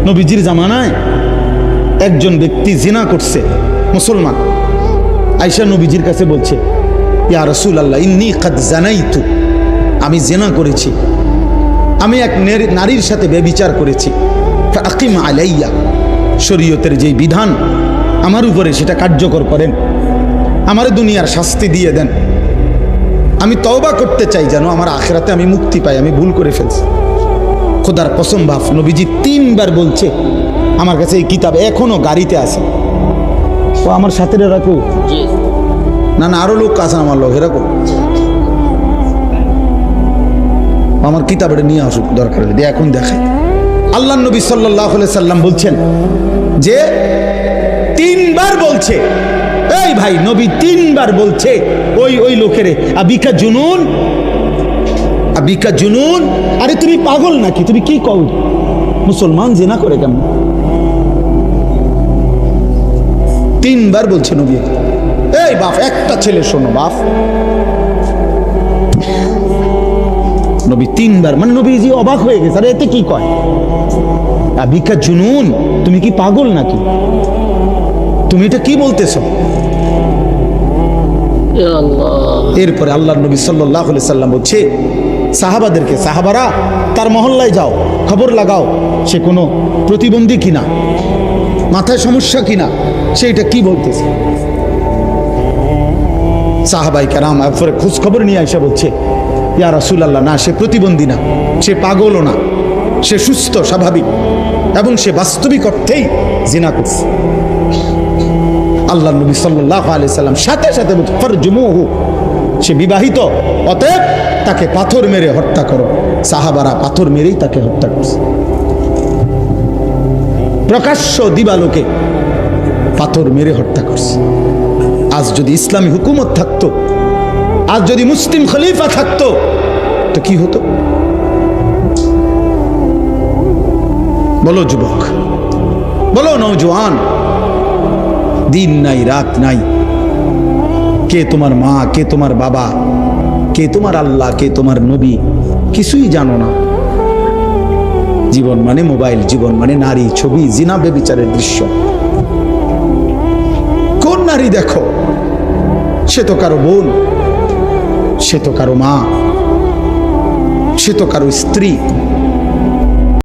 নবীজির জামানায় একজন ব্যক্তি জিনা করছে, মুসলমান, আয়েশা নবীজির কাছে বলছে, ইয়া রাসূলুল্লাহ ইন্নী কাদ জানাইতু, আমি জিনা করেছি, আমি এক নারীর সাথে ব্যভিচার করেছি, ফাকিম আলাইয়া, শরীয়তের যেই বিধান আমার উপরে সেটা কার্যকর করেন, আমার দুনিয়ার শাস্তি দিয়ে দেন, আমি তওবা করতে চাই যেন আমার আখিরাতে আমি মুক্তি পাই, আমি ভুল করে ফেলছি। খোদার কসম বাপ, নবীজি 3 বার বলছে, আমার কাছে এই কিতাব এখনো গাড়িতে আছে, ও আমার সাথে রাখো, না না আরো লোক আছে আমার লোক, রাখো, আমার কিতাব এটা নিয়ে আসুক দরকার হলে, এখন দেখাই। আল্লাহ নবী সাল্লাল্লাহু আলাইহি সাল্লাম বলছেন যে 3 বার বলছে, এই ভাই নবী 3 বার বলছে ওই লোকের, আবিকা জুনুন, আবিকা জুনুন, আরে তুমি পাগল নাকি, তুমি কি কও, মুসলমান জিনা করে কেন? 3 বার বলছে নবী। এই বাপ, একটা ছেলে শোনো বাপ, নবী 3 বার, মানে নবীজি অবাক হয়ে গেছে, আরে এতে কি কয়, আবিকা জুনুন, তুমি কি পাগল নাকি, তুমি এটা কি বলতেছো? এরপরে আল্লাহ নবী সাল্লাল্লাহু আলাইহি সাল্লাম বলছে সাহাবাদেরকে, সাহাবারা তার মহল্লায় যাও, খবর লাগাও সে কোনো প্রতিবন্ধী কিনা, মাথায় সমস্যা কিনা, সে এটা কি বলতেছে। সাহাবাই কেরাম এরপরে খোঁজ খবর নিয়ে আইসা বলছে, ইয়া রাসূলুল্লাহ, না সে প্রতিবন্ধী না, সে পাগলও না, সে সুস্থ স্বাভাবিক এবং সে বাস্তবিক অর্থেই জিনা করছে। আল্লাহ নবী সাল্লাল্লাহু আলাইহি সাল্লাম সাথে সাথে বলছে, ফারজুমুহু, সে বিবাহিত, অতএব তাকে পাথর মেরে হত্যা করো। সাহাবারা পাথর মেরেই তাকে হত্যা করছে, প্রকাশ্য দিবালোকে পাথর মেরে হত্যা করছে। আজ যদি ইসলামী হুকুমত থাকতো, আজ যদি মুসলিম খলিফা থাকতো, তো কি হতো? বলো যুবক, বলো নওজোয়ান, দিন নাই রাত নাই, কে তোমার মা, কে তোমার বাবা, কে তোমার আল্লাহ, কে তোমার নবী, কিছুই জানো না। জীবন মানে মোবাইল, জীবন মানে নারী, ছবি, জিনা, ব্যভিচারের দৃশ্য। কোন নারী দেখো, সে তো কারো বোন, সে তো কারো মা, সে তো কারো স্ত্রী,